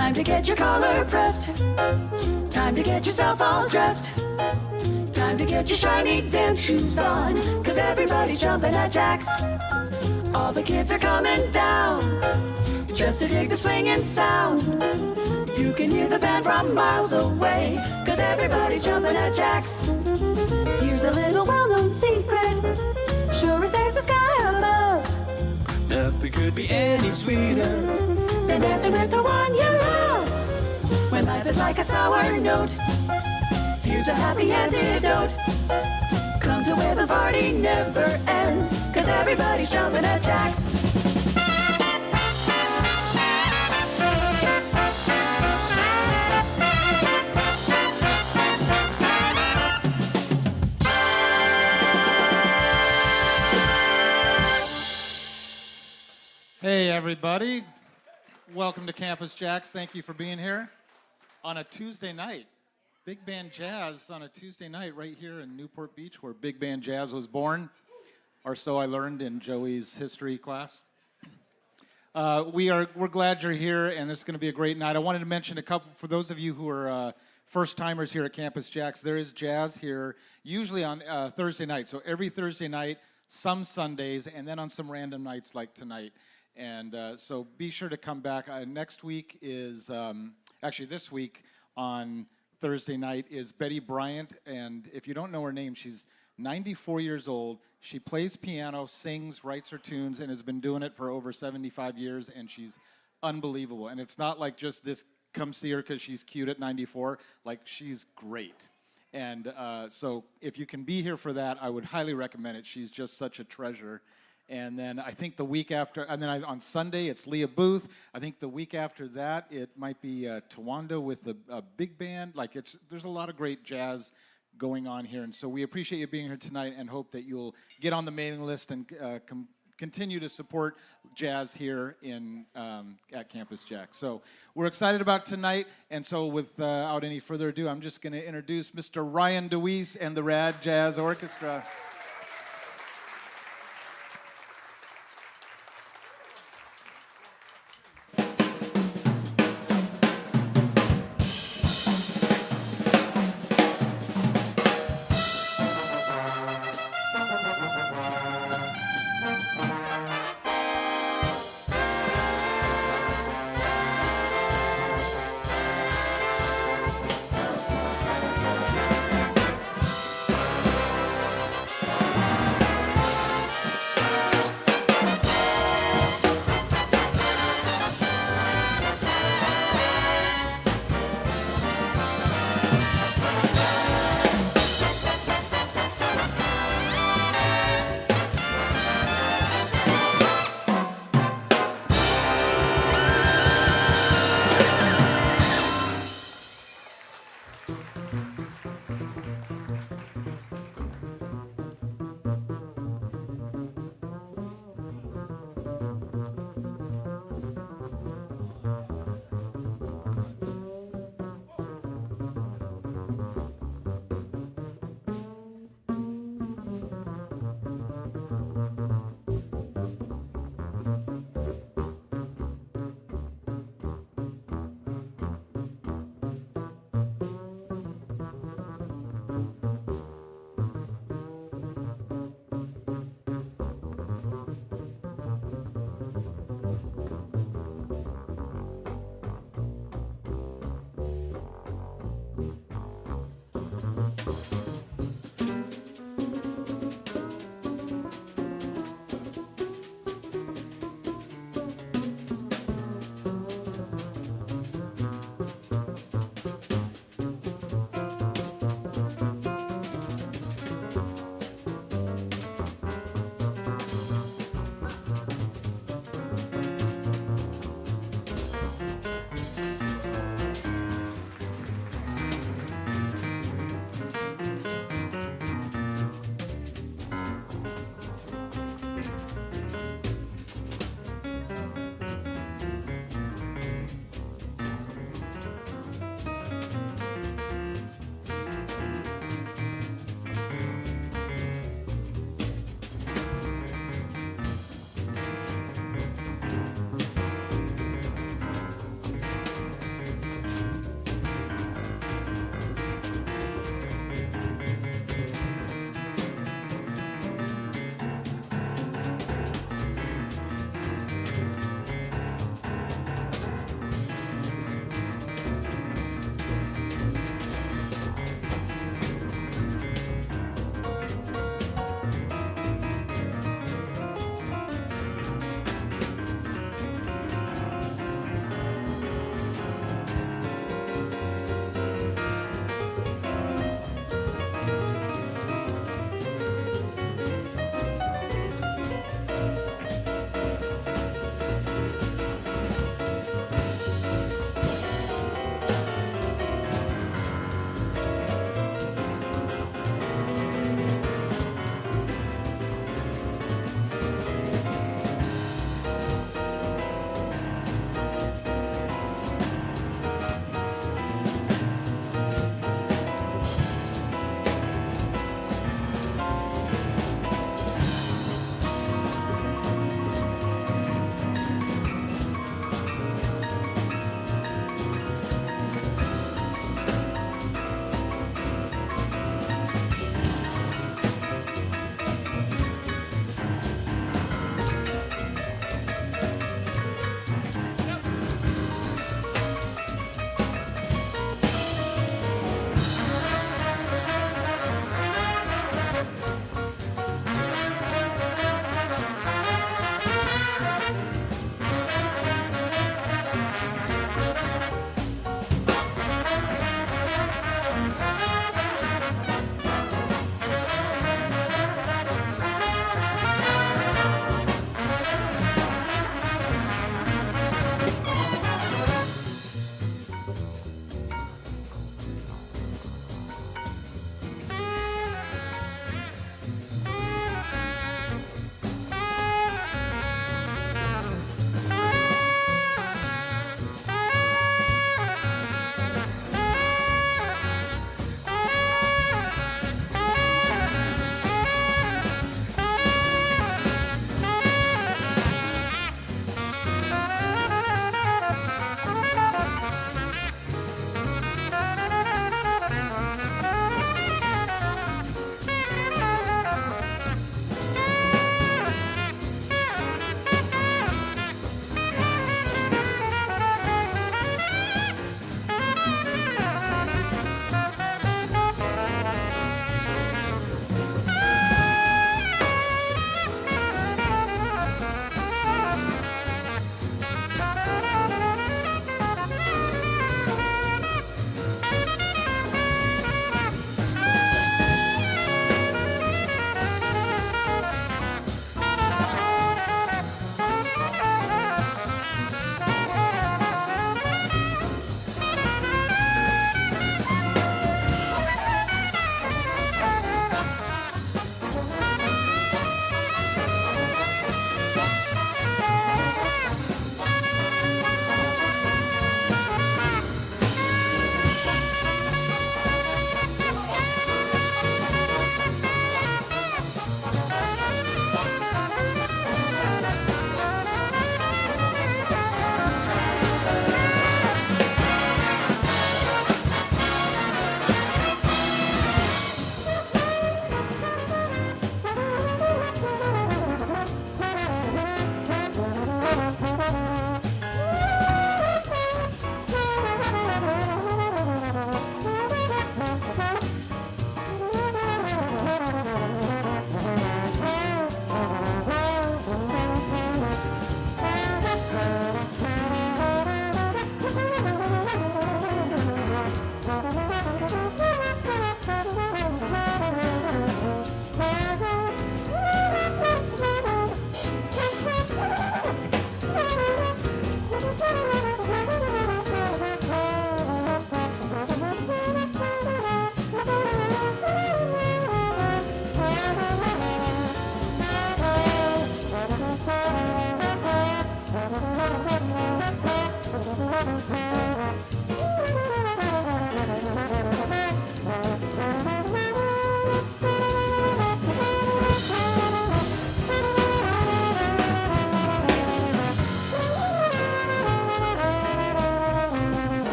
Time to get your collar pressed. Time to get yourself all dressed. Time to get your shiny dance shoes on, 'cause everybody's jumping at Jax. All the kids are coming down just to dig the swinging sound. You can hear the band from miles away, 'cause everybody's jumping at Jax. Here's a little well-known secret, sure as there's the sky above. Nothing could be any sweeter Than dancing with the one you love. When life is like a sour note, here's a happy antidote. Come to where the party never ends, 'cause everybody's jumping at Jax. Hey everybody, welcome to Campus JAX. Thank you for being here on a Tuesday night. Big Band Jazz on a Tuesday night right here in Newport Beach, where Big Band Jazz was born, or so I learned in Joey's history class. We're glad you're here, and this is going to be a great night. I wanted to mention a couple, for those of you who are first-timers here at Campus JAX, there is jazz here, usually on Thursday night. So every Thursday night, some Sundays, and then on some random nights like tonight. And so be sure to come back. Next week is, actually this week on Thursday night is Betty Bryant. And if you don't know her name, she's 94 years old. She plays piano, sings, writes her tunes, and has been doing it for over 75 years. And she's unbelievable. And it's not like just this, come see her because she's cute at 94. Like, she's great. And so if you can be here for that, I would highly recommend it. She's just such a treasure. And then I think the week after, and then on Sunday, it's Leah Booth. I think the week after that, it might be Tawanda with a big band. Like, there's a lot of great jazz going on here. And so we appreciate you being here tonight and hope that you'll get on the mailing list and continue to support jazz here at Campus JAX. So we're excited about tonight. And so without any further ado, I'm just going to introduce Mr. Ryan DeWEESE and the RAD Jazz Orchestra.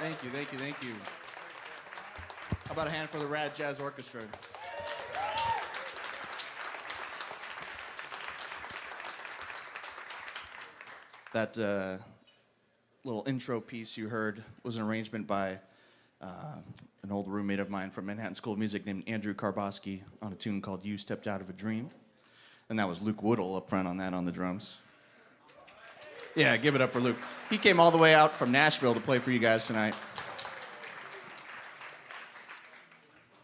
Thank you, thank you, thank you. How about a hand for the RAD Jazz Orchestra? That little intro piece you heard was an arrangement by an old roommate of mine from Manhattan School of Music named Andrew Karbosky on a tune called You Stepped Out of a Dream. And that was Luke Woodall up front on that on the drums. Yeah, give it up for Luke. He came all the way out from Nashville to play for you guys tonight.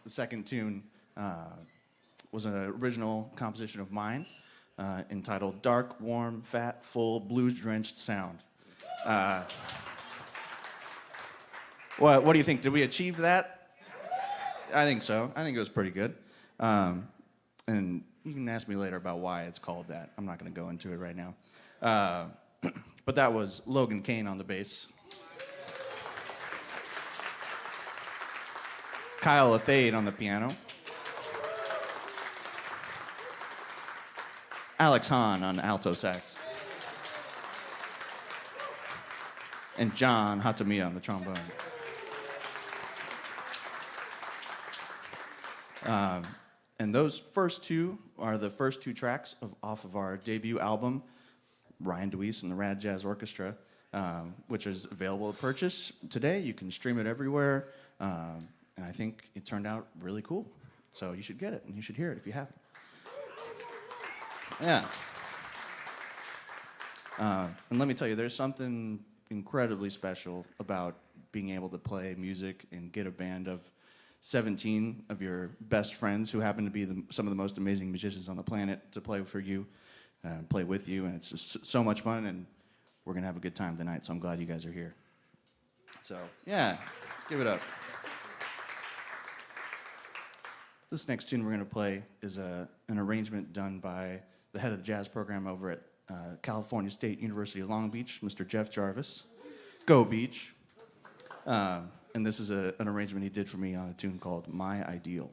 The second tune was an original composition of mine entitled Dark, Warm, Fat, Full, Blues-Drenched Sound. What do you think? Did we achieve that? I think so. I think it was pretty good. And you can ask me later about why it's called that. I'm not going to go into it right now. But that was Logan Kane on the bass. Kyle Athade on the piano. Alex Hahn on alto sax. And John Hatamiya on the trombone. And those first two are the first two tracks off of our debut album, Ryan DeWEESE and the RAD Jazz Orchestra, which is available to purchase today. You can stream it everywhere, and I think it turned out really cool. So you should get it, and you should hear it if you haven't. Yeah. And let me tell you, there's something incredibly special about being able to play music and get a band of 17 of your best friends who happen to be some of the most amazing musicians on the planet to play for you. Play with you, and it's just so much fun, and we're gonna have a good time tonight, so I'm glad you guys are here. So, yeah, give it up. This next tune we're gonna play is an arrangement done by the head of the jazz program over at California State University of Long Beach, Mr. Jeff Jarvis. Go Beach. And this is an arrangement he did for me on a tune called My Ideal.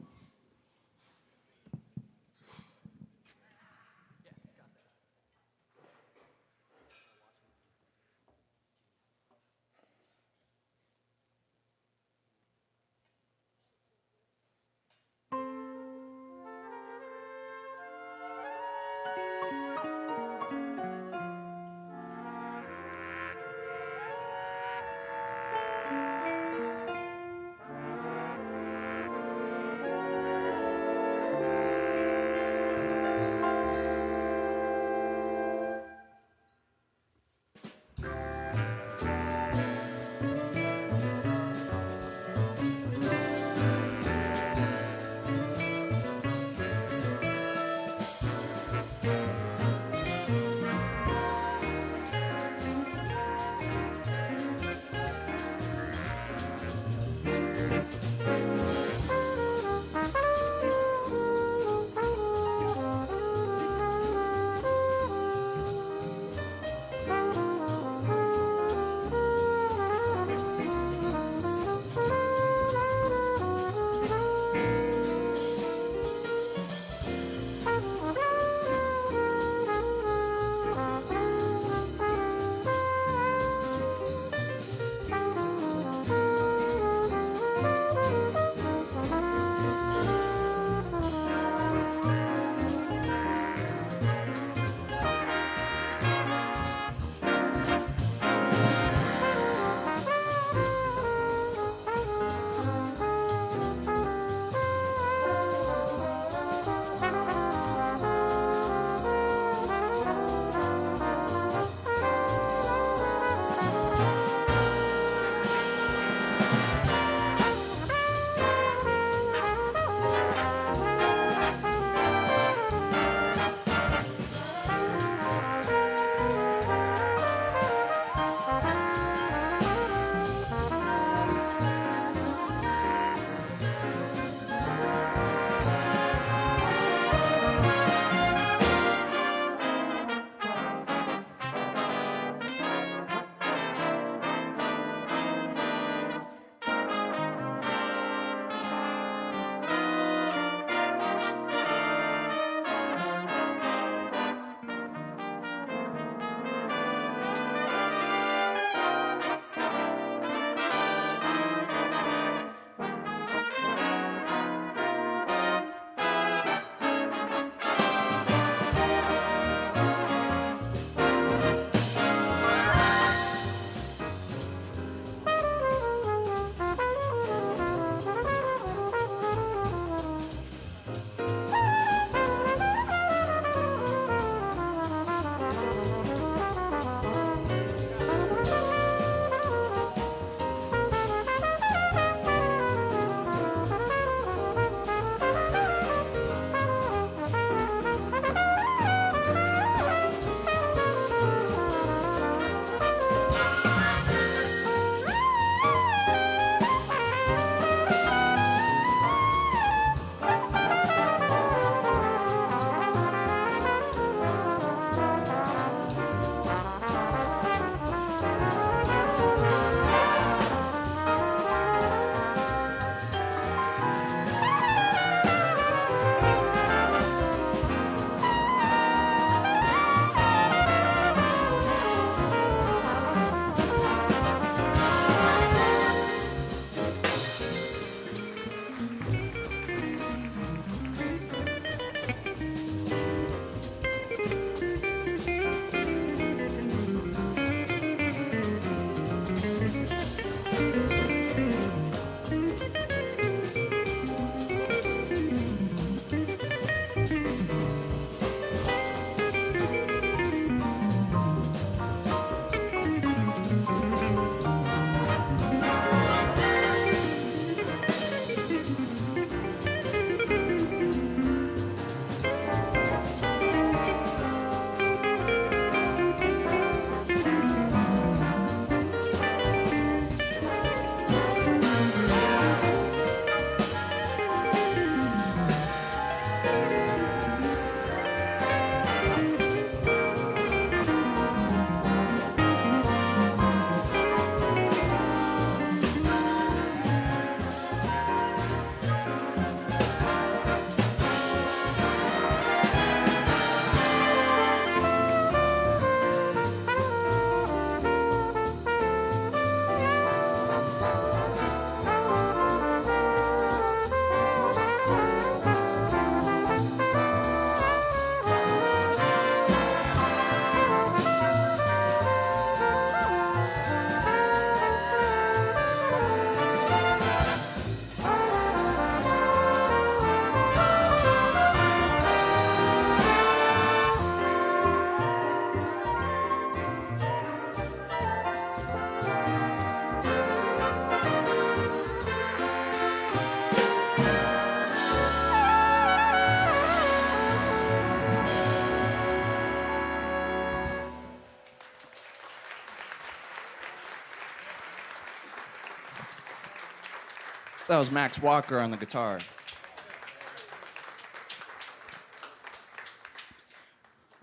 That was Max Walker on the guitar.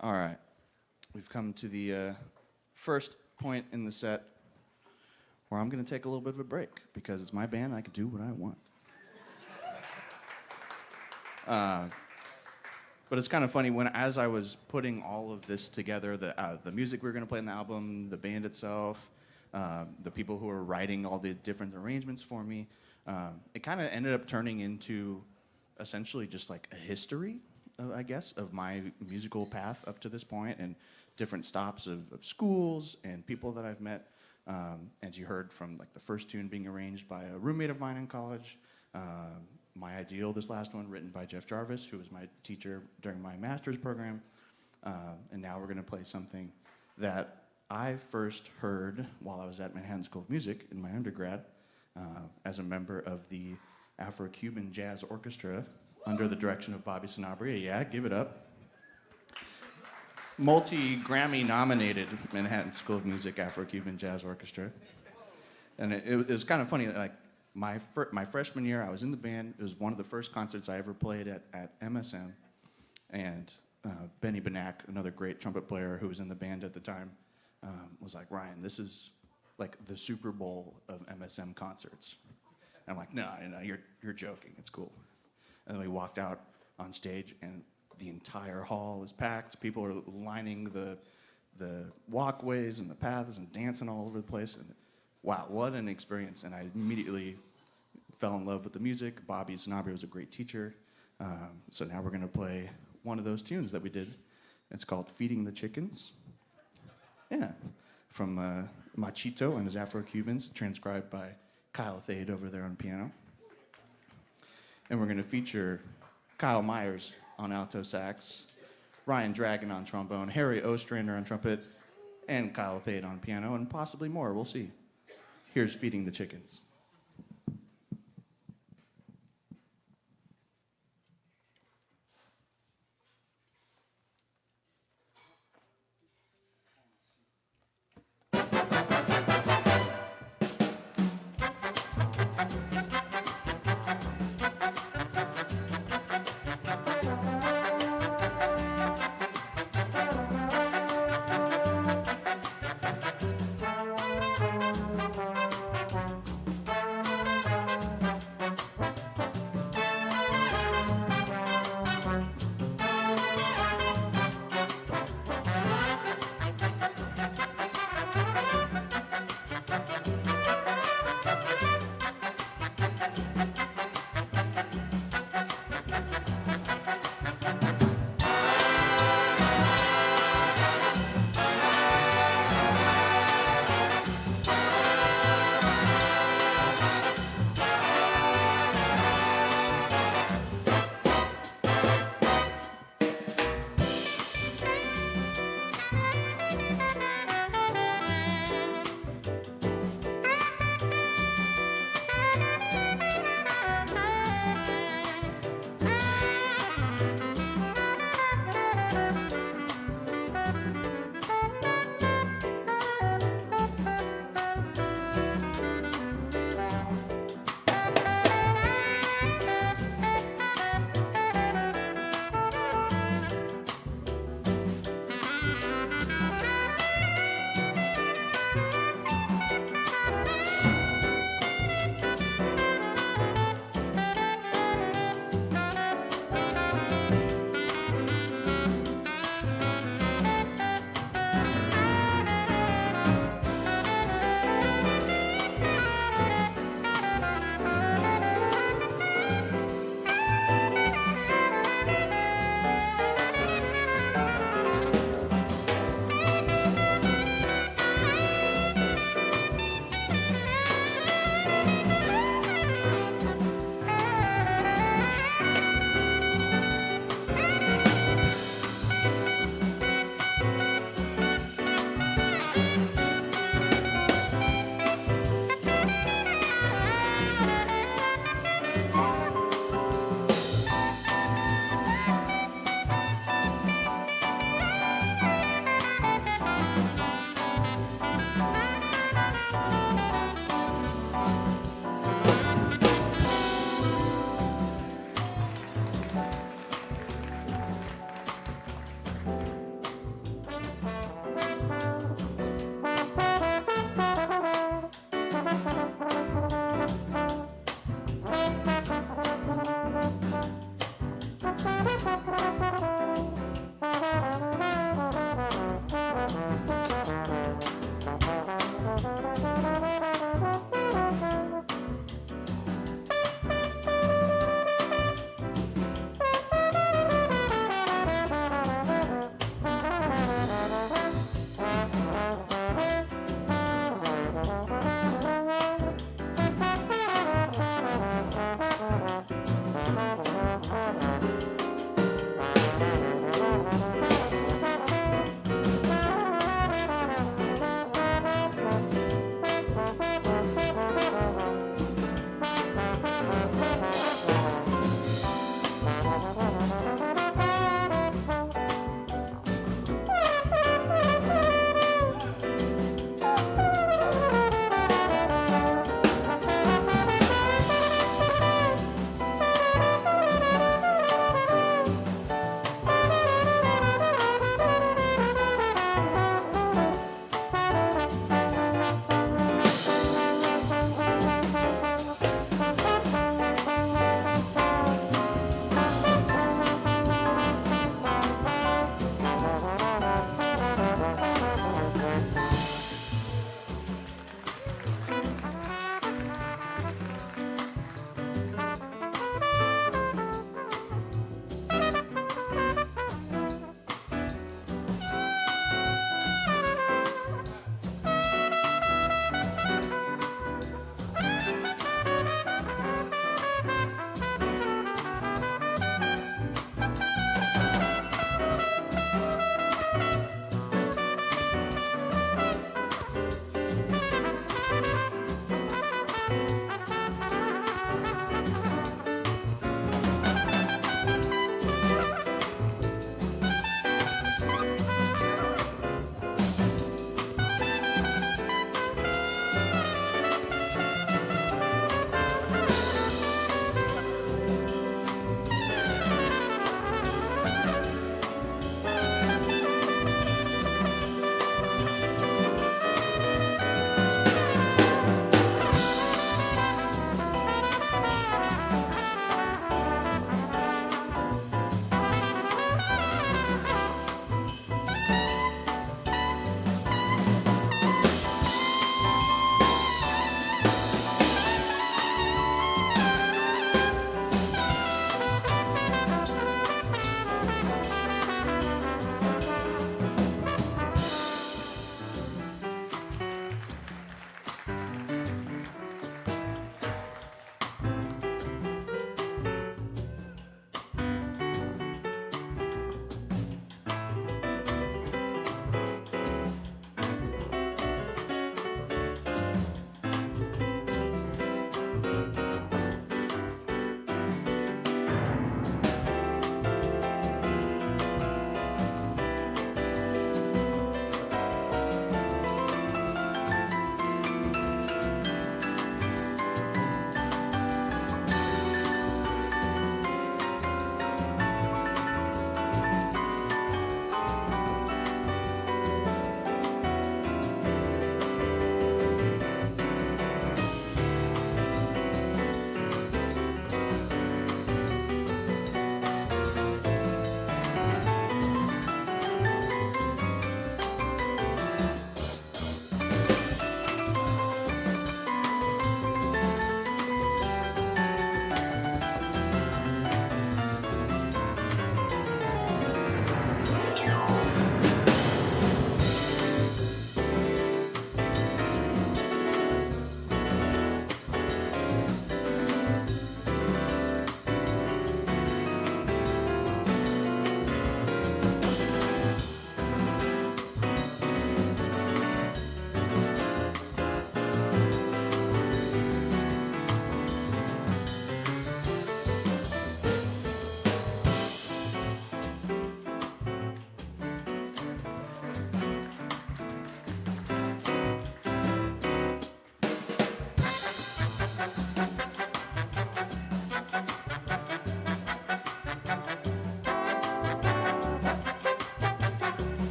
All right. We've come to the first point in the set where I'm going to take a little bit of a break because it's my band. I can do what I want. But it's kind of funny as I was putting all of this together, the music we were going to play in the album, the band itself, the people who were writing all the different arrangements for me, it kind of ended up turning into essentially just like a history, I guess, of my musical path up to this point and different stops of schools and people that I've met. As you heard from like the first tune being arranged by a roommate of mine in college, My Ideal, this last one, written by Jeff Jarvis, who was my teacher during my master's program. And now we're going to play something that I first heard while I was at Manhattan School of Music in my undergrad as a member of the Afro-Cuban Jazz Orchestra under the direction of Bobby Sanabria. Yeah, give it up. Multi-Grammy nominated Manhattan School of Music Afro-Cuban Jazz Orchestra. And it was kind of funny, like my freshman year, I was in the band. It was one of the first concerts I ever played at MSM. And Benny Benack, another great trumpet player who was in the band at the time, was like, Ryan, this is like the Super Bowl of MSM concerts. And I'm like, no, you're joking. It's cool. And then we walked out on stage, and the entire hall is packed. People are lining the walkways and the paths and dancing all over the place. And wow, what an experience. And I immediately fell in love with the music. Bobby Sanabria was a great teacher. So now we're going to play one of those tunes that we did. It's called Feeding the Chickens. Yeah, from Machito and his Afro-Cubans, transcribed by Kyle Thade over there on piano. And we're going to feature Kyle Myers on alto sax, Ryan Dragon on trombone, Harry Ostrander on trumpet, and Kyle Thade on piano, and possibly more. We'll see. Here's Feeding the Chickens.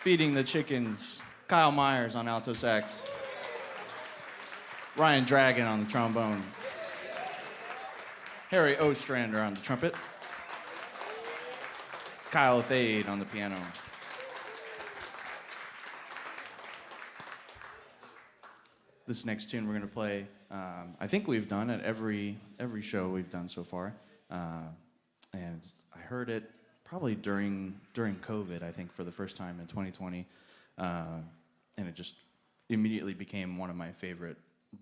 Feeding the chickens, Kyle Myers on alto sax. Ryan Dragon on the trombone. Harry Ostrander on the trumpet. Kyle Thade on the piano. This next tune we're going to play, I think we've done at every show we've done so far. And I heard it probably during COVID, I think, for the first time in 2020. And it just immediately became one of my favorite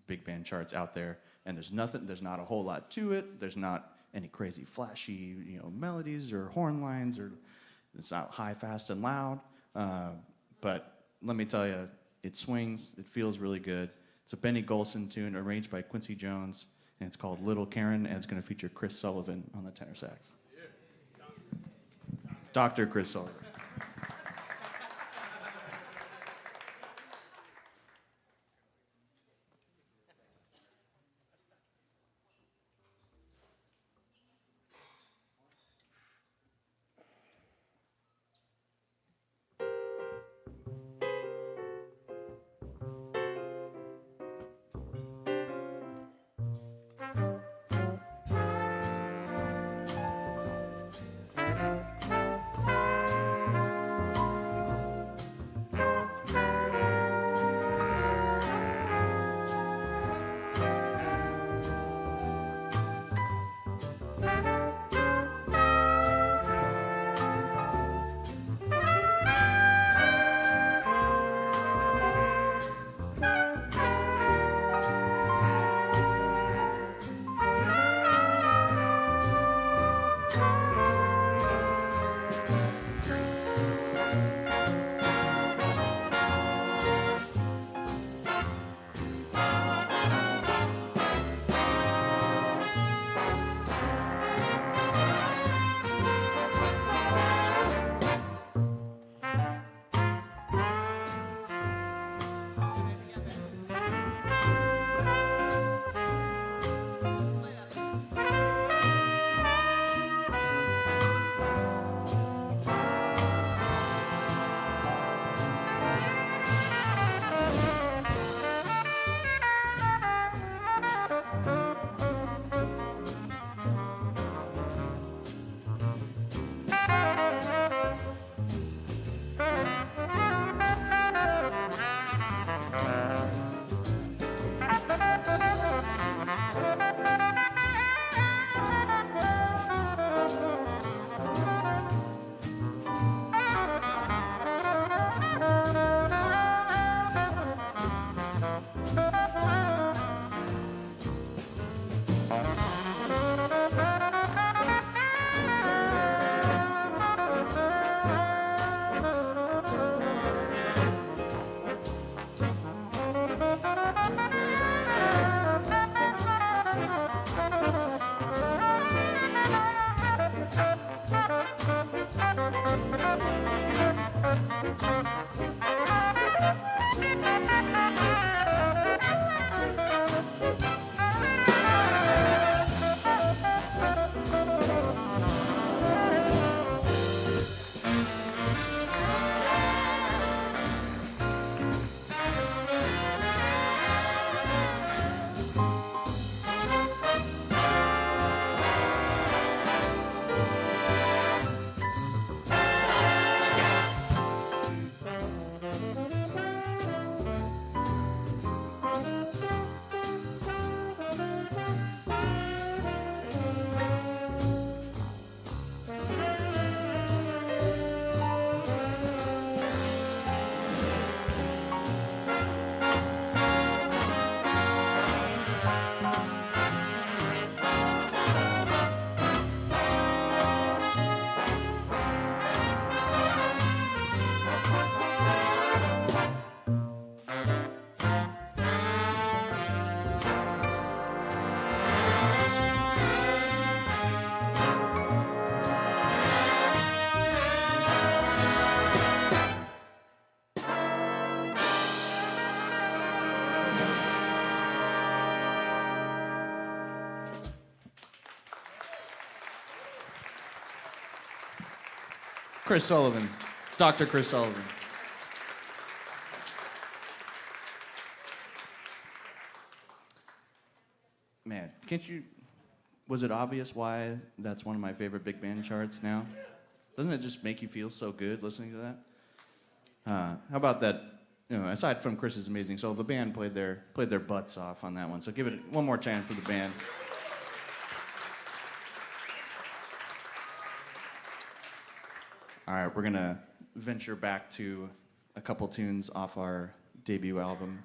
big band charts out there. And there's not a whole lot to it. There's not any crazy flashy, melodies or horn lines, or it's not high, fast, and loud. But let me tell you, it swings. It feels really good. It's a Benny Golson tune arranged by Quincy Jones, and it's called Little Karen, and it's going to feature Chris Sullivan on the tenor sax. Dr. Chris Sullivan. Chris Sullivan, Dr. Chris Sullivan. man, can't you? Was it obvious why that's one of my favorite big band charts now? Doesn't it just make you feel so good listening to that? How about that? You know, aside from Chris's amazing solo, the band played their butts off on that one. So give it one more chant for the band. All right, we're gonna venture back to a couple tunes off our debut album.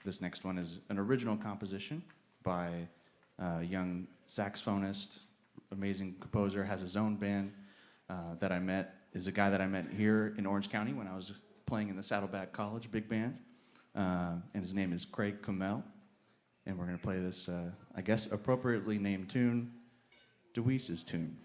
This next one is an original composition by a young saxophonist, amazing composer, has his own band that I met, is a guy that I met here in Orange County when I was playing in the Saddleback College big band. And his name is Craig Kummel. And we're gonna play this, I guess, appropriately named tune, DeWEESE's tune.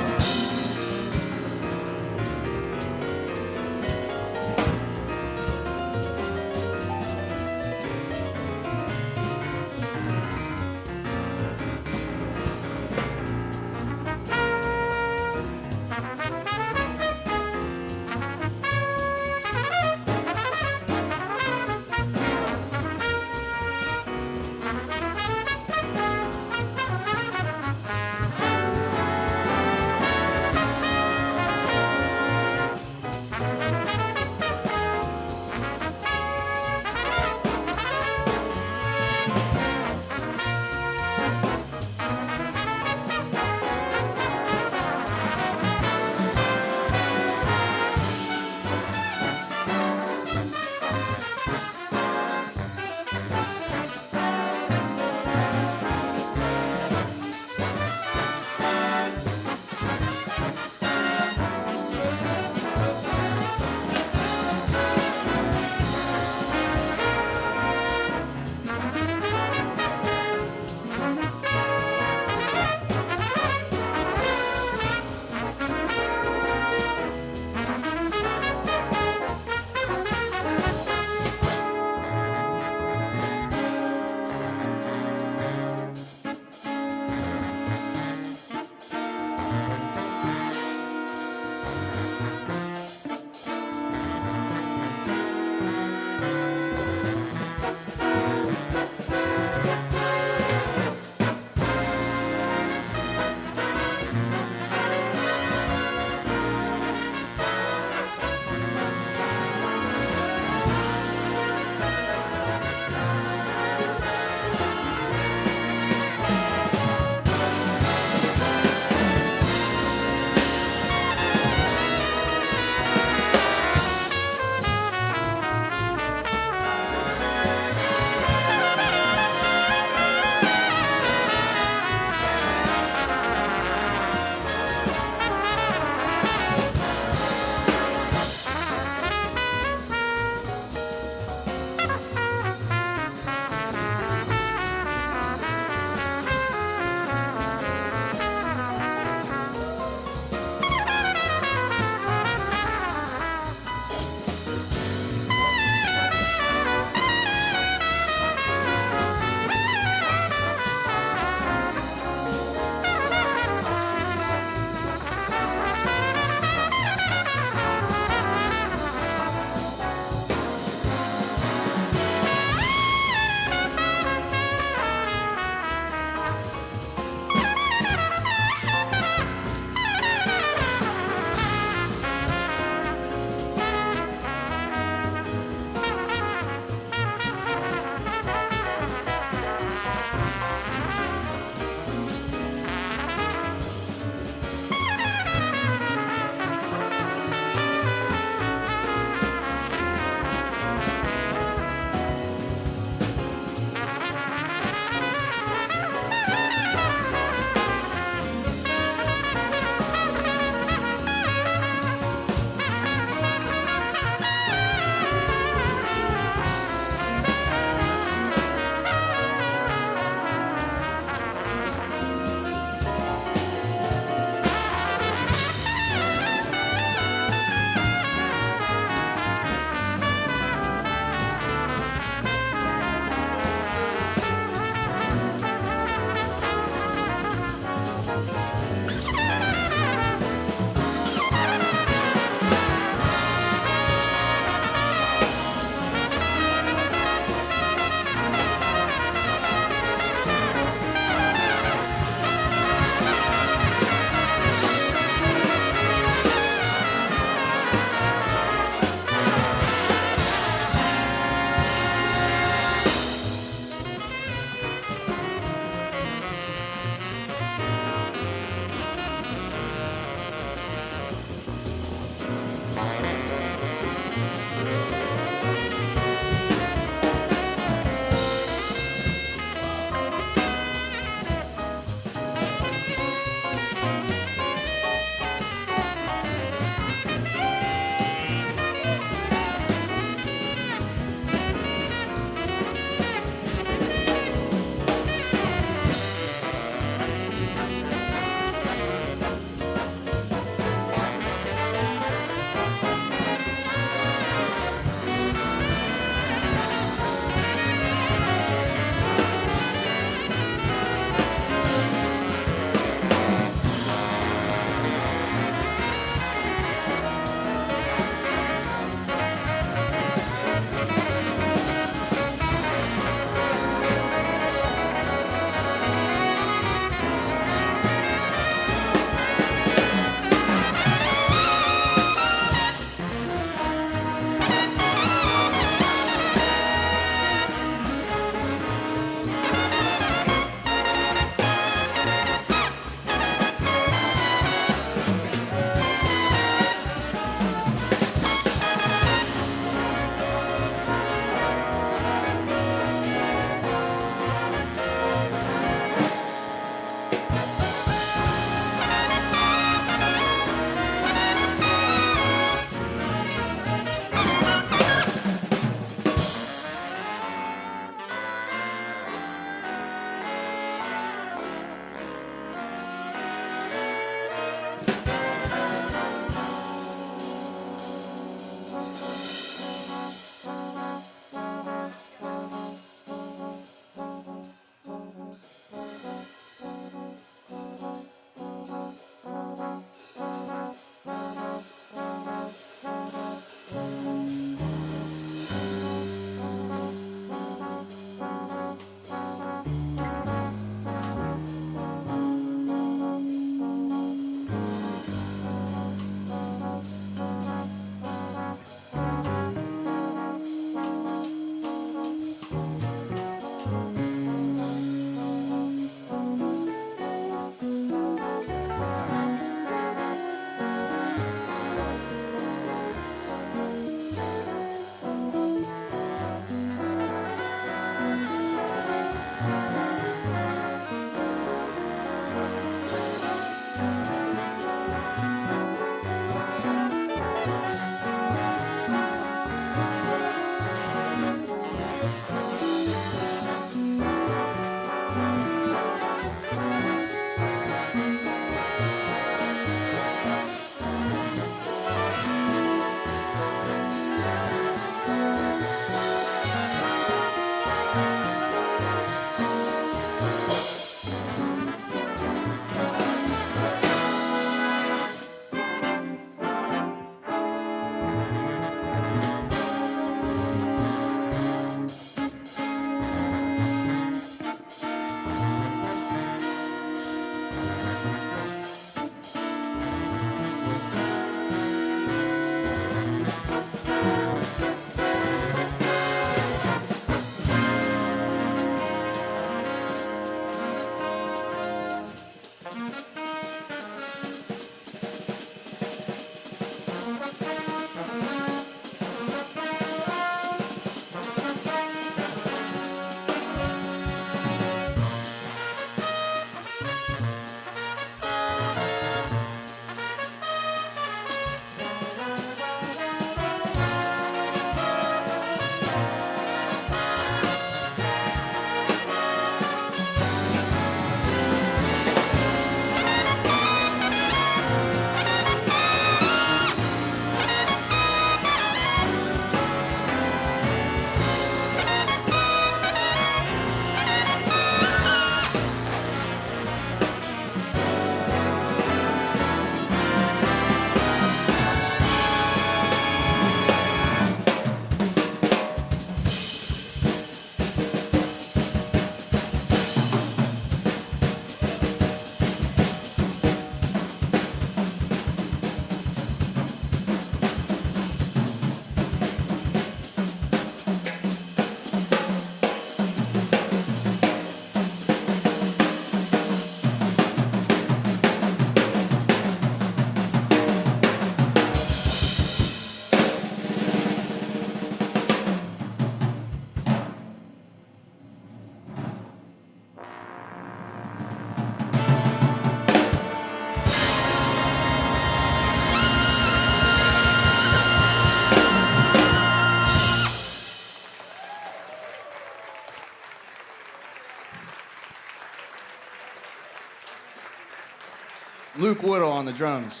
Luke Woodall on the drums.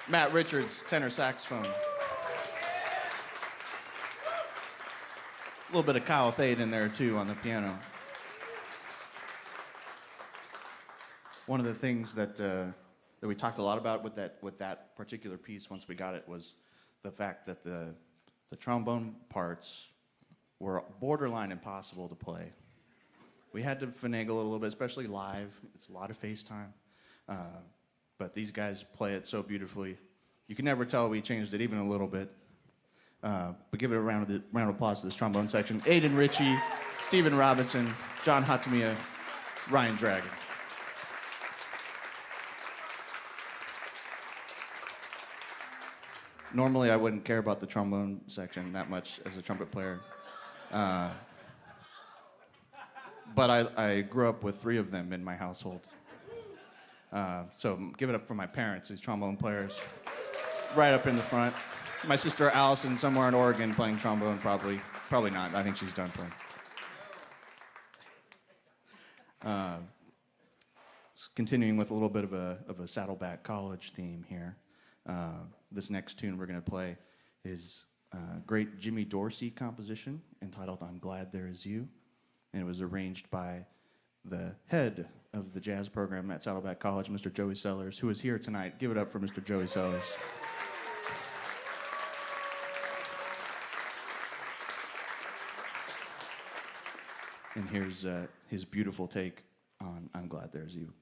Matt Richards, tenor saxophone. A little bit of Kyle Fade in there too on the piano. One of the things that we talked a lot about with that particular piece once we got it was the fact that the trombone parts were borderline impossible to play. We had to finagle a little bit, especially live. It's a lot of FaceTime. But these guys play it so beautifully. You can never tell we changed it even a little bit. But give it a round of applause to this trombone section. Aiden Ritchie, Stephen Robinson, John Hatamiya, Ryan Dragon. Normally, I wouldn't care about the trombone section that much as a trumpet player. But I grew up with 3 of them in my household. So give it up for my parents, these trombone players. Right up in the front. My sister Allison, somewhere in Oregon, playing trombone, probably not. I think she's done playing. Continuing with a little bit of a Saddleback College theme here. This next tune we're going to play is a great Jimmy Dorsey composition entitled "I'm Glad There Is You," and it was arranged by the head of the jazz program at Saddleback College, Mr. Joey Sellers, who is here tonight. Give it up for Mr. Joey Sellers. And here's his beautiful take on "I'm Glad There's You."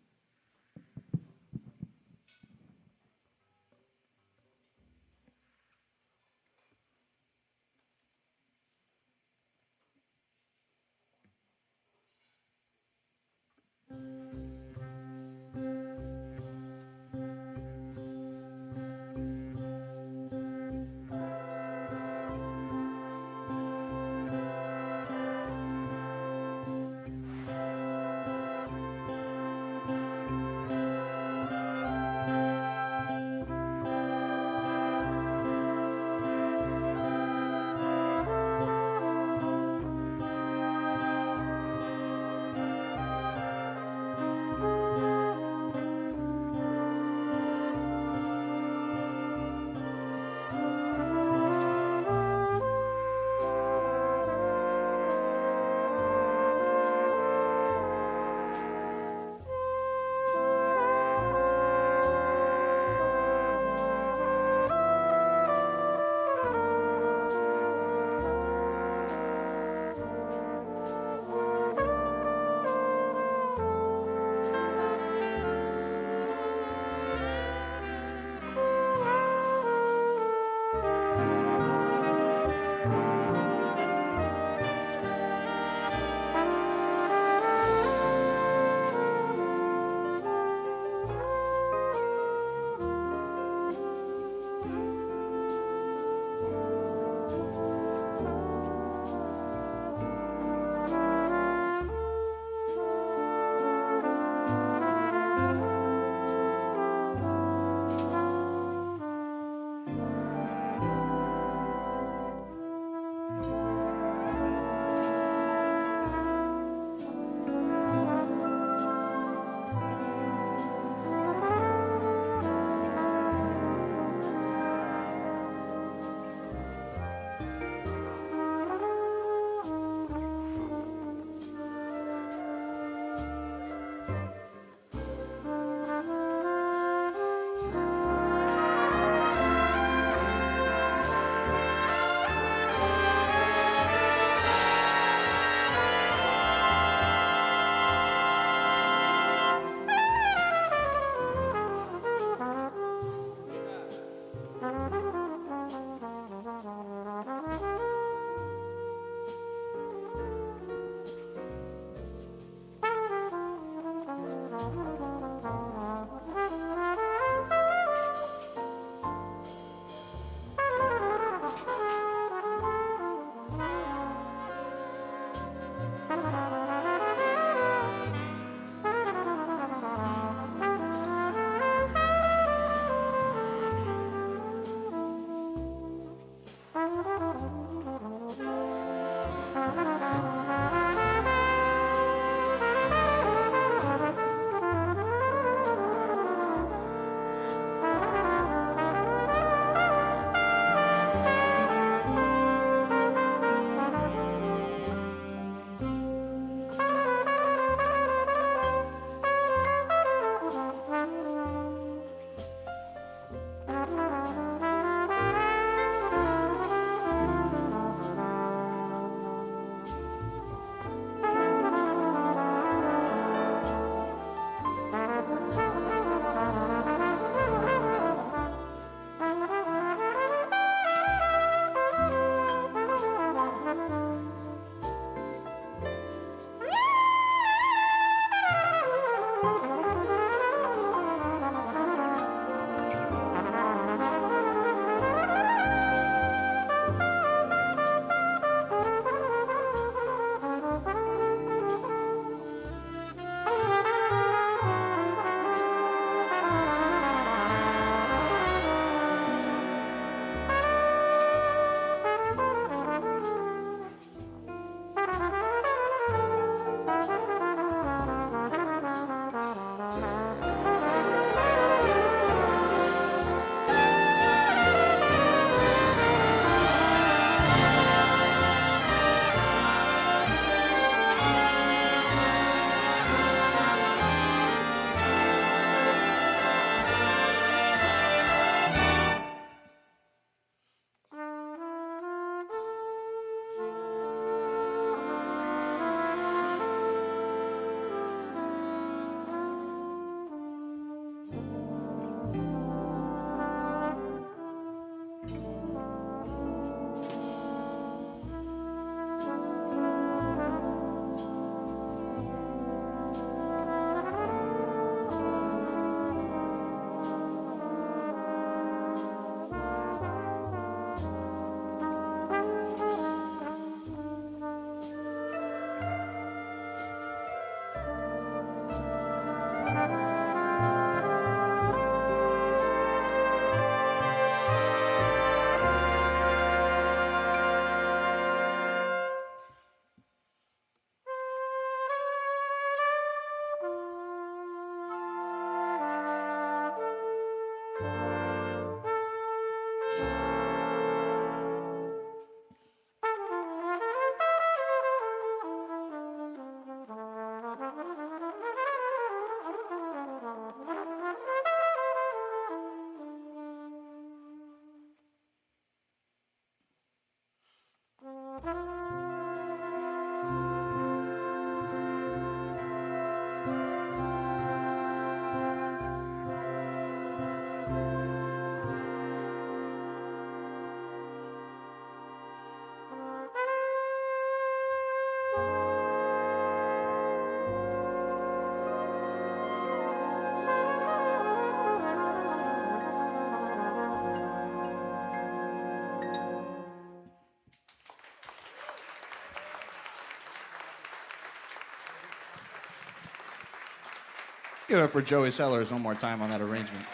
Give it up for Joey Sellers one more time on that arrangement.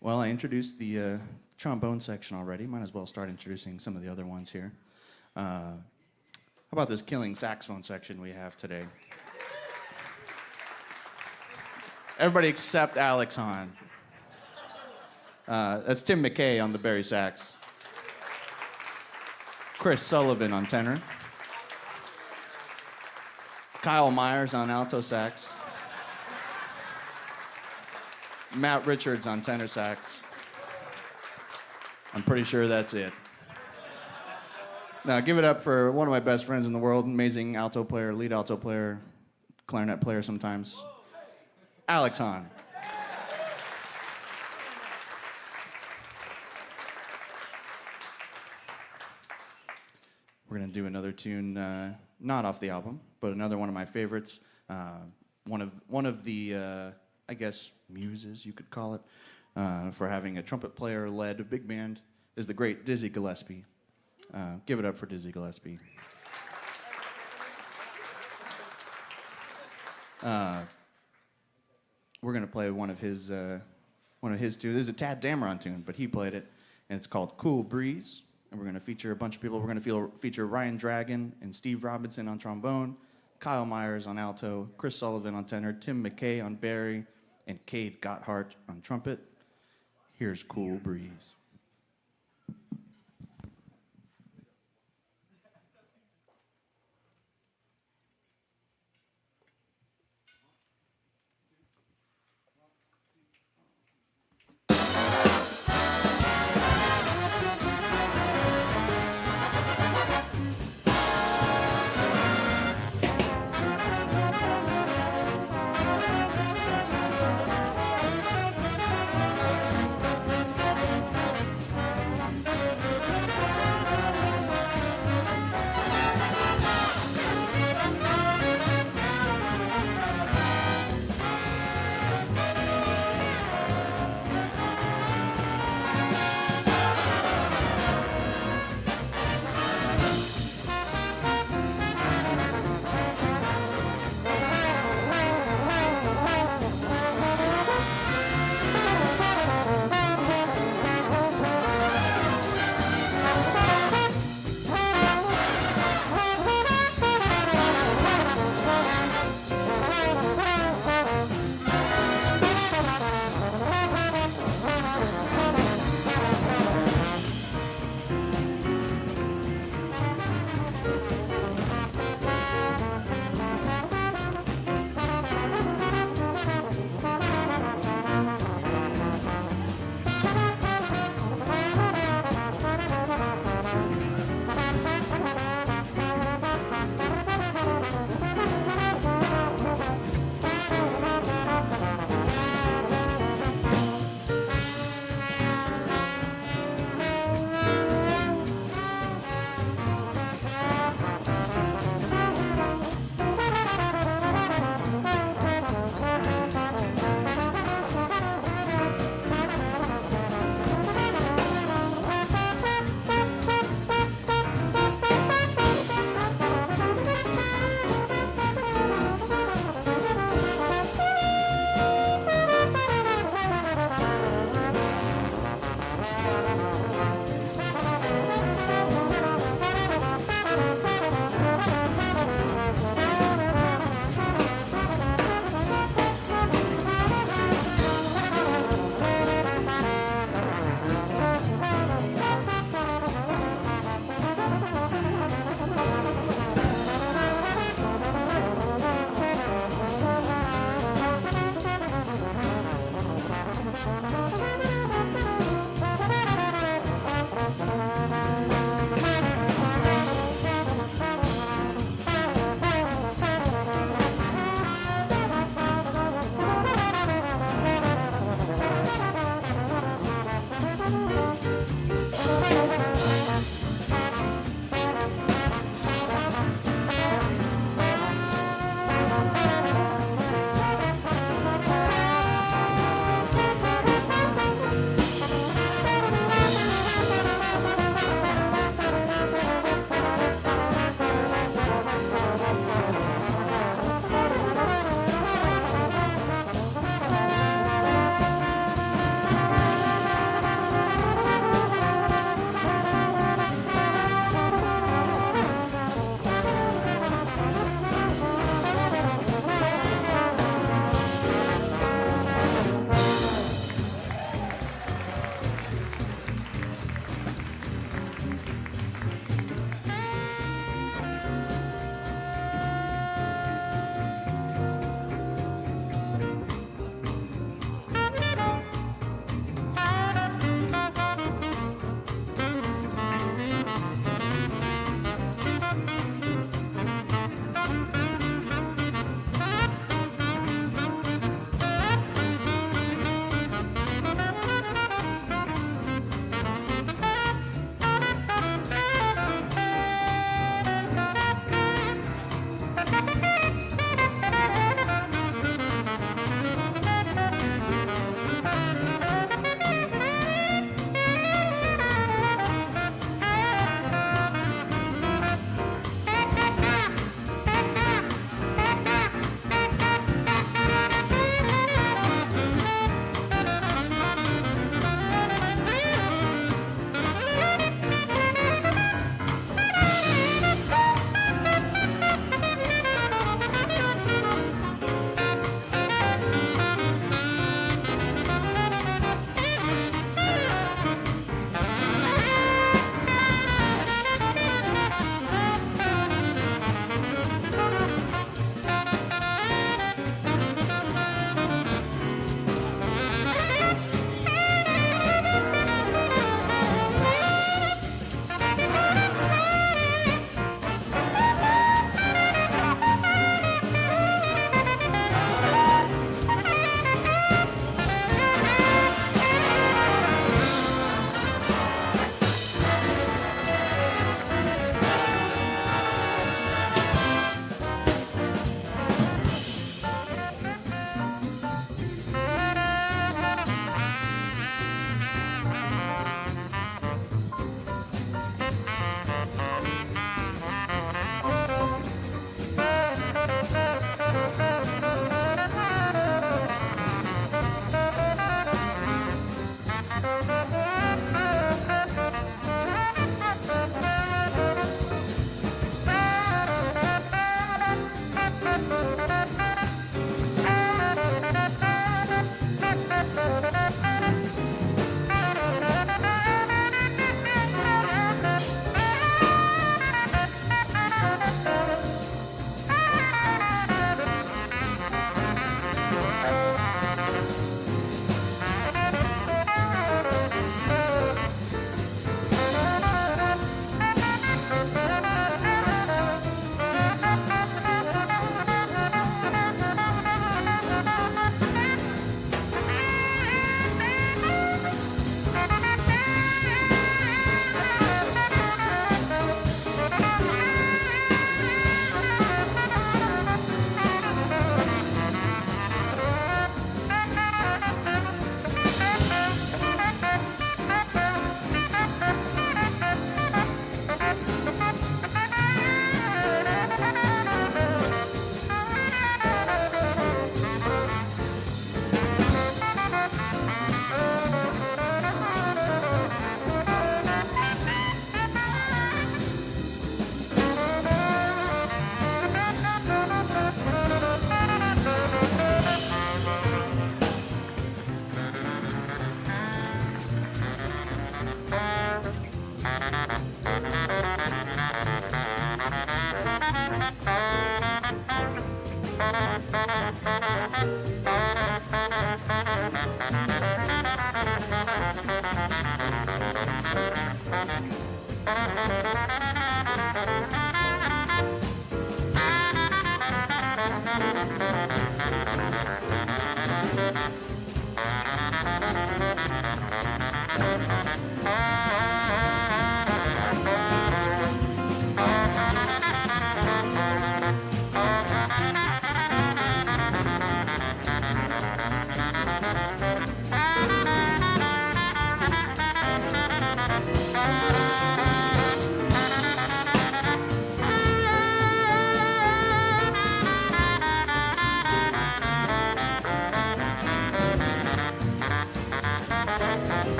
Well, I introduced the trombone section already. Might as well start introducing some of the other ones here. How about this killing saxophone section we have today? Everybody except Alex Hahn. That's Tim McKay on the Barry sax. Chris Sullivan on tenor. Kyle Myers on alto sax. Matt Richards on tenor sax. I'm pretty sure that's it. Now give it up for one of my best friends in the world, amazing alto player, lead alto player, clarinet player sometimes, Alex Hahn. We're gonna do another tune, not off the album, but another one of my favorites. One of the, I guess, muses, you could call it, for having a trumpet player-led big band is the great Dizzy Gillespie. Give it up for Dizzy Gillespie. We're gonna play one of his tunes. This is a Tad Dameron tune, but he played it, and it's called "Cool Breeze." And we're gonna feature a bunch of people. We're gonna feature Ryan Dragon and Steve Robinson on trombone, Kyle Myers on alto, Chris Sullivan on tenor, Tim McKay on Barry, and Cade Gotthard on trumpet. Here's "Cool Breeze."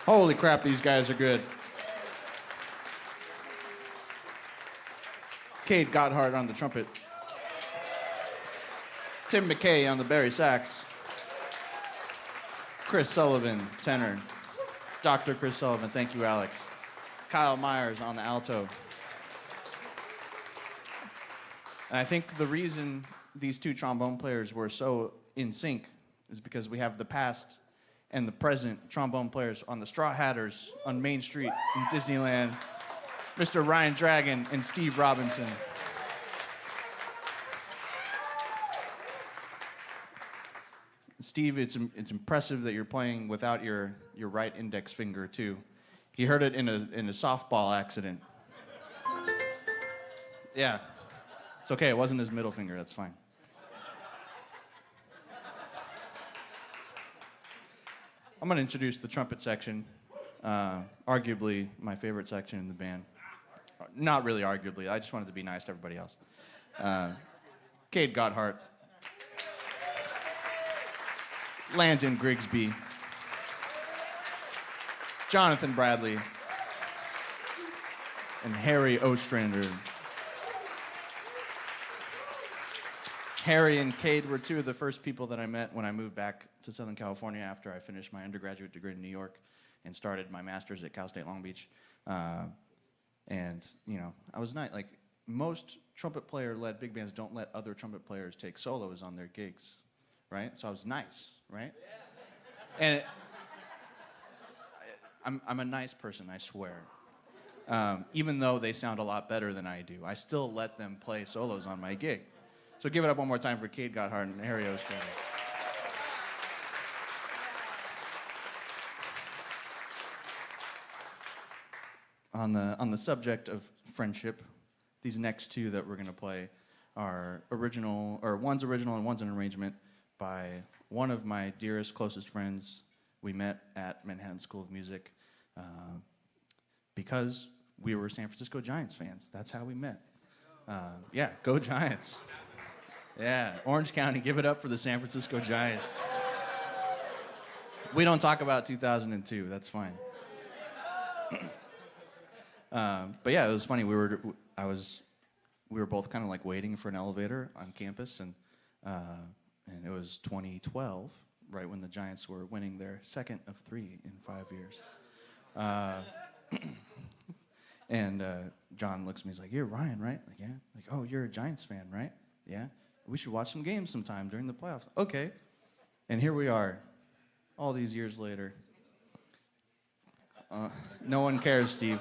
Holy crap, these guys are good. Cade Gotthard on the trumpet. Tim McKay on the bari sax. Chris Sullivan, tenor. Dr. Chris Sullivan, thank you, Alex. Kyle Myers on the alto. And I think the reason these two trombone players were so in sync is because we have the past and the present trombone players on the Straw Hatters on Main Street in Disneyland, Mr. Ryan Dragon and Steve Robinson. Steve, it's impressive that you're playing without your right index finger too. He heard it in a softball accident. Yeah, it's okay. It wasn't his middle finger. That's fine. I'm going to introduce the trumpet section, arguably my favorite section in the band. Not really arguably. I just wanted to be nice to everybody else. Cade Gotthard. Landon Grigsby. Jonathan Bradley. and Harry Ostrander. Harry and Cade were two of the first people that I met when I moved back to Southern California after I finished my undergraduate degree in New York and started my master's at Cal State Long Beach. And, you know, I was like, most trumpet player-led big bands don't let other trumpet players take solos on their gigs, right? So I was nice, right? And I'm a nice person, I swear. Even though they sound a lot better than I do, I still let them play solos on my gig. So give it up one more time for Cade Gotthard and Harry Ostrander. On the subject of friendship, these next two that we're going to play are original, or one's original and one's an arrangement by one of my dearest, closest friends. We met at Manhattan School of Music because we were San Francisco Giants fans. That's how we met. Yeah, go Giants. Yeah, Orange County, give it up for the San Francisco Giants. We don't talk about 2002, that's fine. But yeah, it was funny. We were both kind of like waiting for an elevator on campus, and it was 2012, right when the Giants were winning their second of 3 in 5 years. And John looks at me, he's like, "You're Ryan, right?" Like, "Yeah." Like, "Oh, you're a Giants fan, right?" "Yeah." "We should watch some games sometime during the playoffs." "Okay." And here we are, all these years later. No one cares, Steve.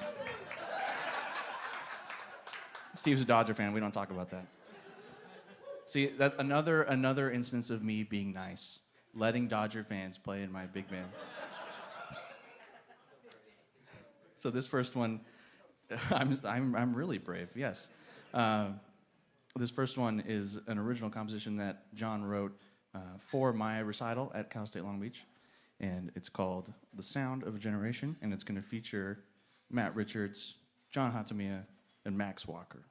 Steve's a Dodger fan. We don't talk about that. See, that's another instance of me being nice, letting Dodger fans play in my big band. So this first one, I'm really brave. Yes. This first one is an original composition that John wrote for my recital at Cal State Long Beach, and it's called "The Sound of a Generation," and it's going to feature Matt Richards, John Hatamiya, and Max Walker.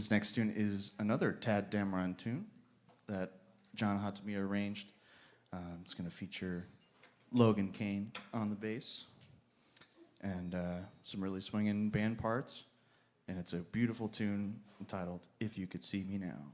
This next tune is another Tad Dameron tune that John Hatami arranged. It's going to feature Logan Kane on the bass and some really swinging band parts. And it's a beautiful tune entitled If You Could See Me Now.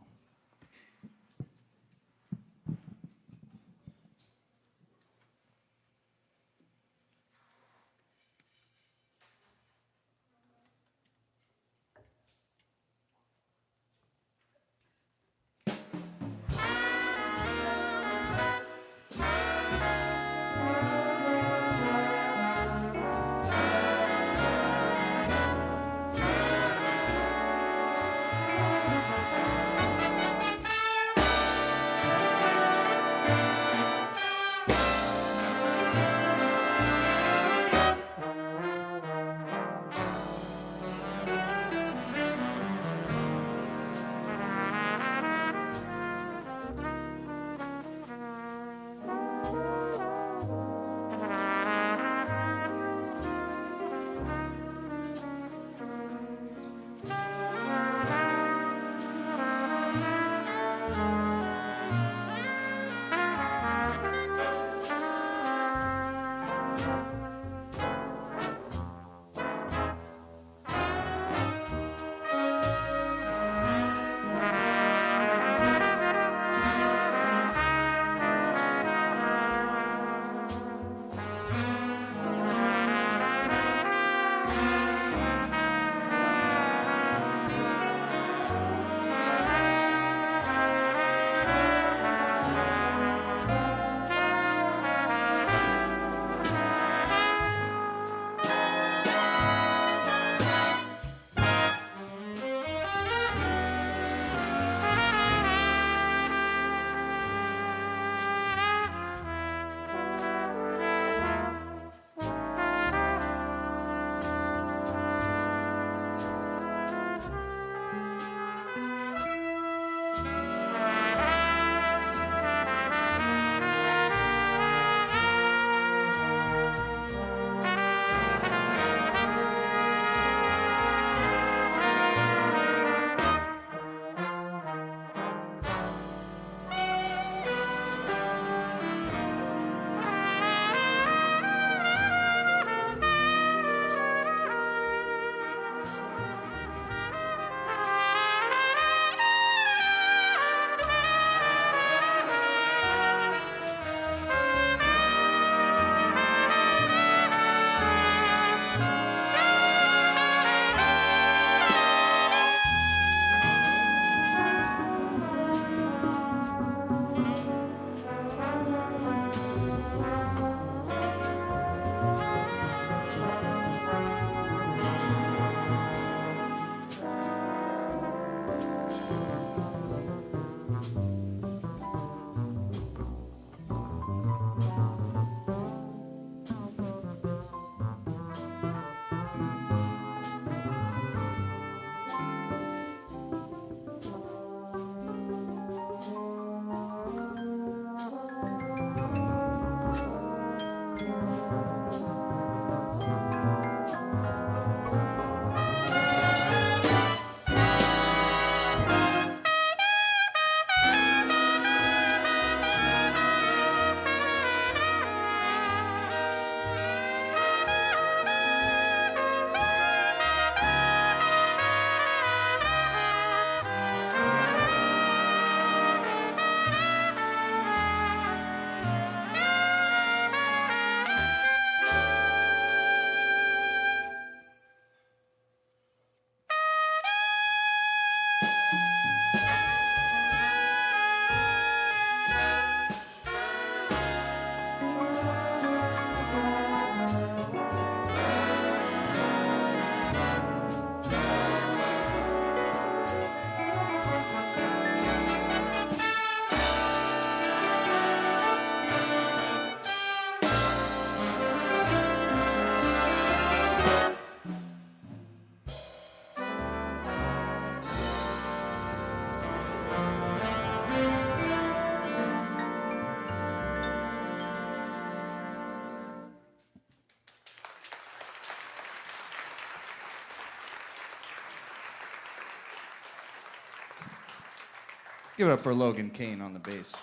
Give it up for Logan Kane on the bass.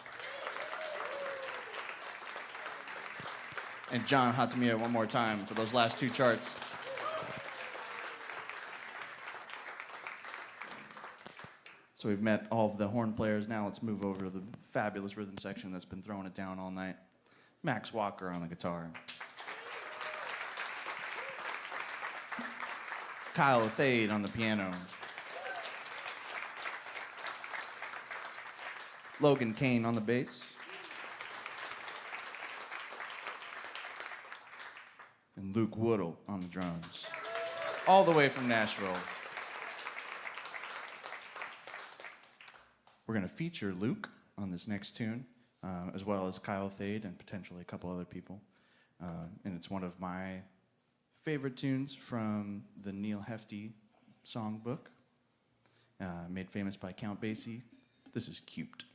And John Hatamiya one more time for those last two charts. So we've met all of the horn players. Now let's move over to the fabulous rhythm section that's been throwing it down all night. Max Walker on the guitar. Kyle Thade on the piano. Logan Kane on the bass. And Luke Woodle on the drums. All the way from Nashville. We're going to feature Luke on this next tune, as well as Kyle Thade and potentially a couple other people. And it's one of my favorite tunes from the Neil Hefti songbook, made famous by Count Basie. This is Cupid.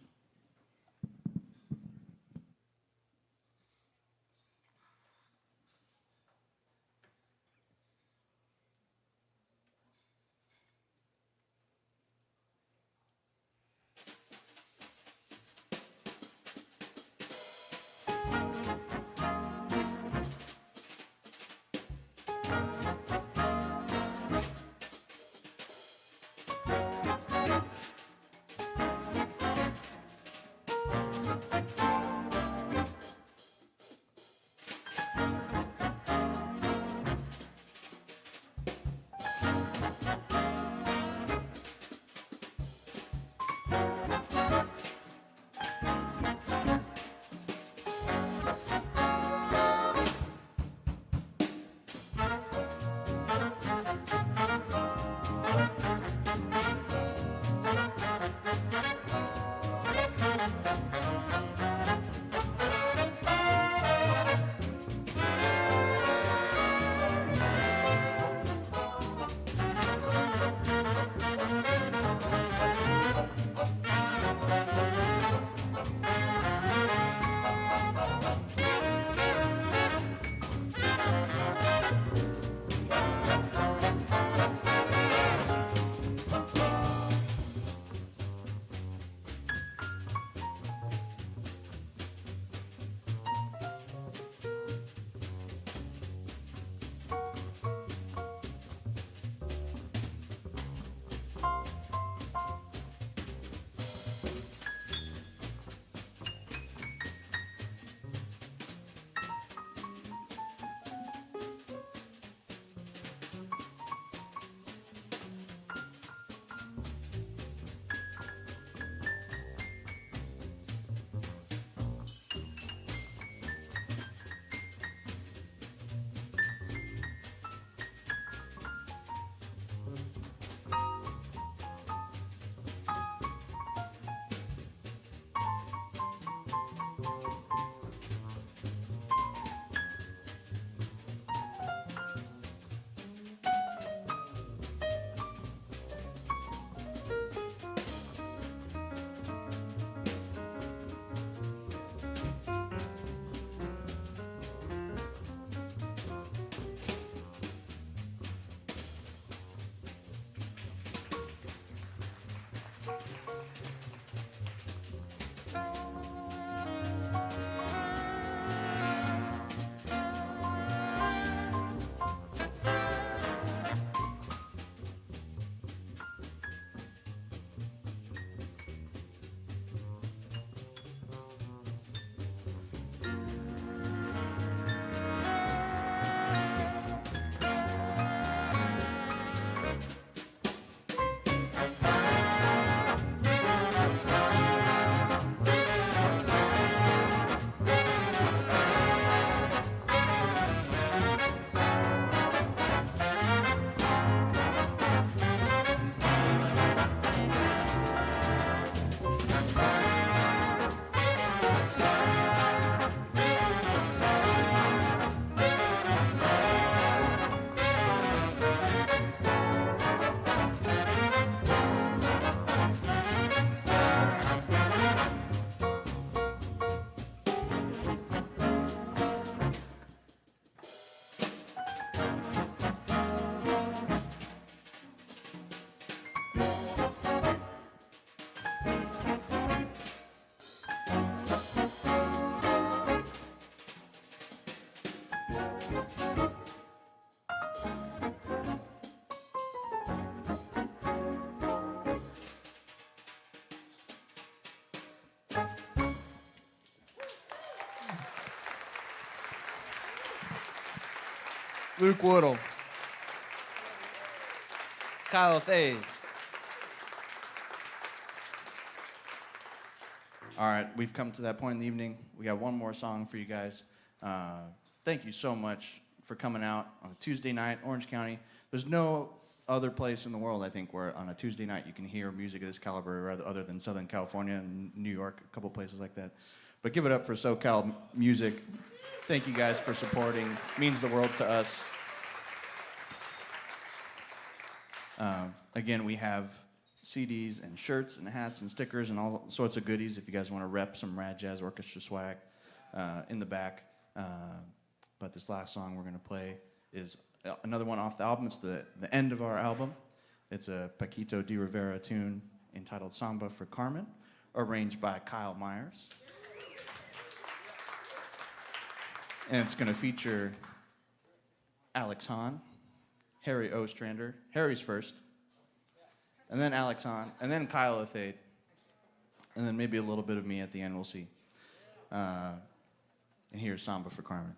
Luke Woodle. Kyle Thay. All right, we've come to that point in the evening. We got one more song for you guys. Thank you so much for coming out on a Tuesday night, Orange County. There's no other place in the world, I think, where on a Tuesday night you can hear music of this caliber other than Southern California and New York, a couple places like that. But give it up for SoCal music. Thank you guys for supporting. It means the world to us. Again, we have CDs and shirts and hats and stickers and all sorts of goodies if you guys want to rep some RAD Jazz Orchestra swag in the back. But this last song we're going to play is another one off the album. It's the end of our album. It's a Paquito de Rivera tune entitled Samba for Carmen, arranged by Kyle Myers. And it's going to feature Alex Hahn, Harry Ostrander. Harry's first. And then Alex Hahn. And then Kyle Athade. And then maybe a little bit of me at the end. We'll see. And here's Samba for Carmen.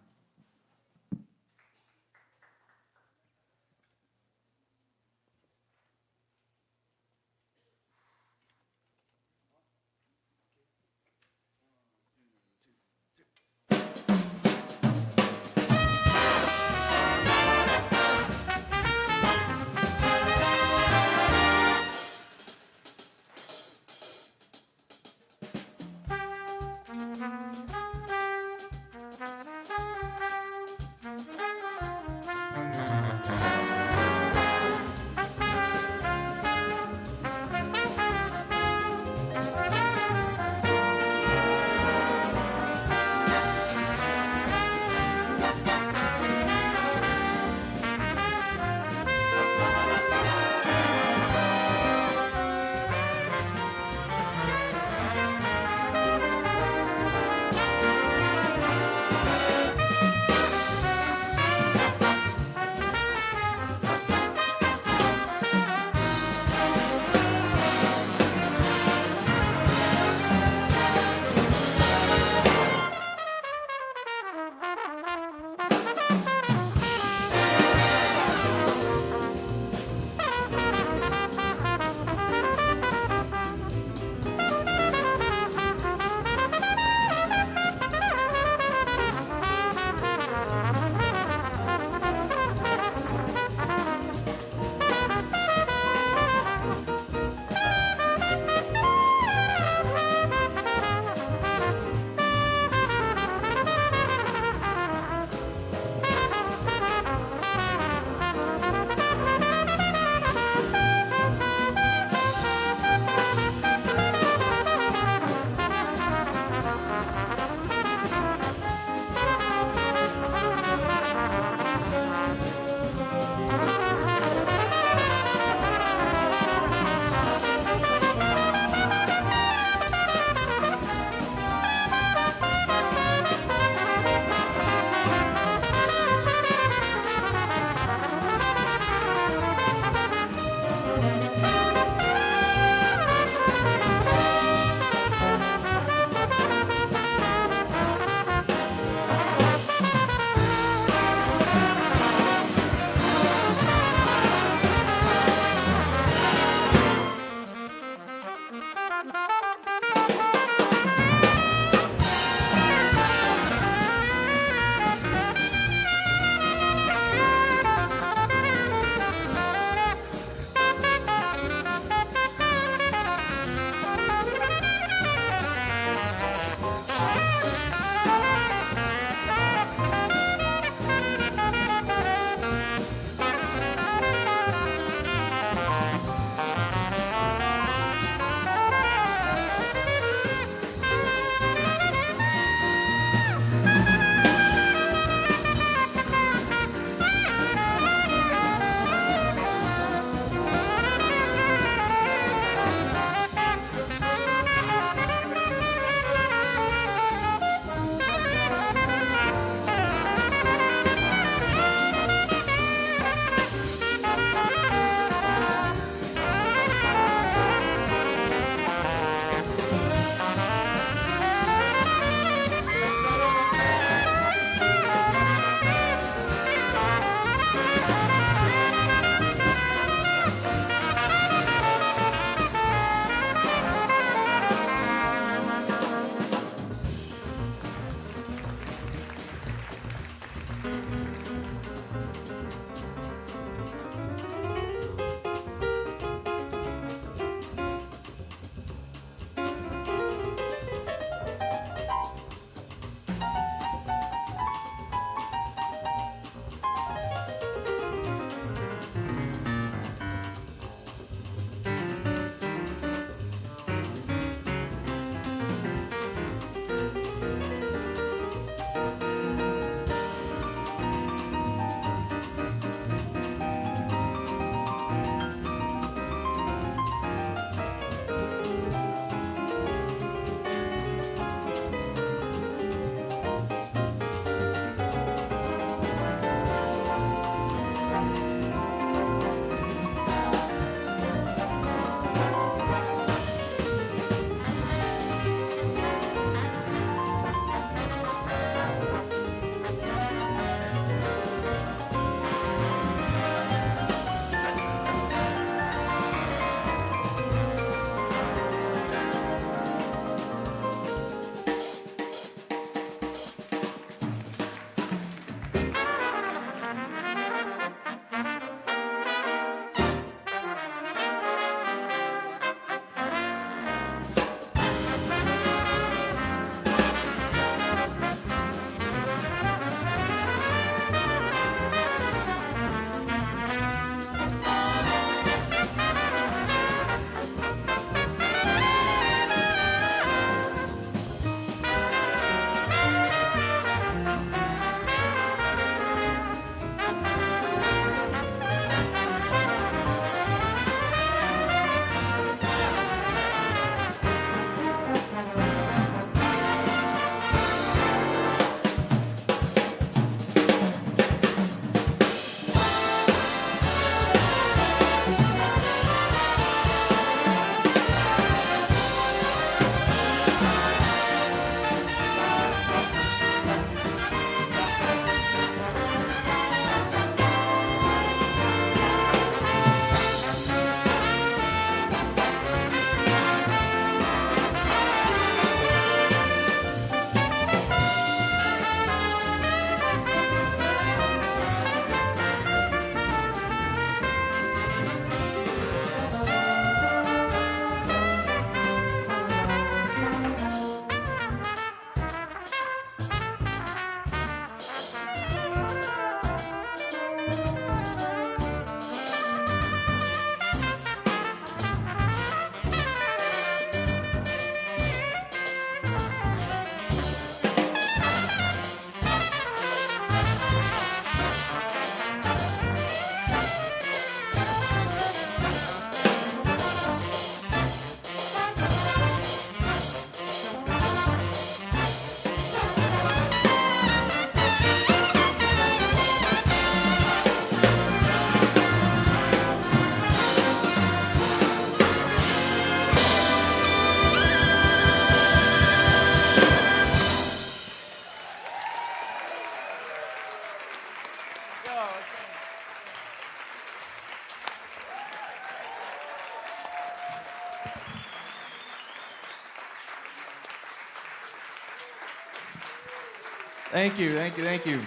Thank you, thank you, thank you.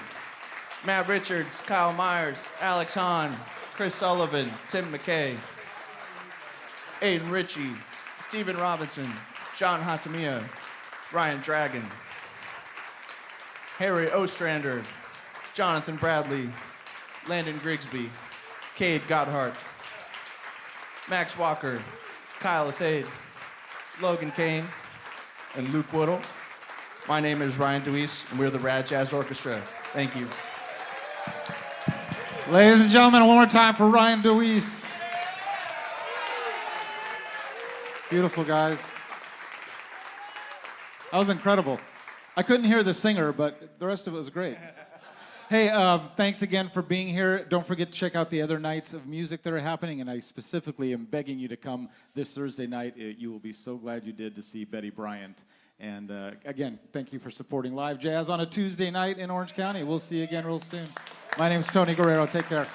Matt Richards, Kyle Myers, Alex Hahn, Chris Sullivan, Tim McKay, Aiden Ritchie, Stephen Robinson, John Hatamiya, Ryan Dragon, Harry Ostrander, Jonathan Bradley, Landon Grigsby, Cade Gotthard, Max Walker, Kyle Athade, Logan Kane, and Luke Woodle. My name is Ryan DeWEESE, and we're the RAD Jazz Orchestra. Thank you. Ladies and gentlemen, one more time for Ryan DeWEESE. Beautiful, guys. That was incredible. I couldn't hear the singer, but the rest of it was great. Hey, thanks again for being here. Don't forget to check out the other nights of music that are happening, and I specifically am begging you to come this Thursday night. You will be so glad you did to see Betty Bryant. And again, thank you for supporting live jazz on a Tuesday night in Orange County. We'll see you again real soon. My name is Tony Guerrero. Take care.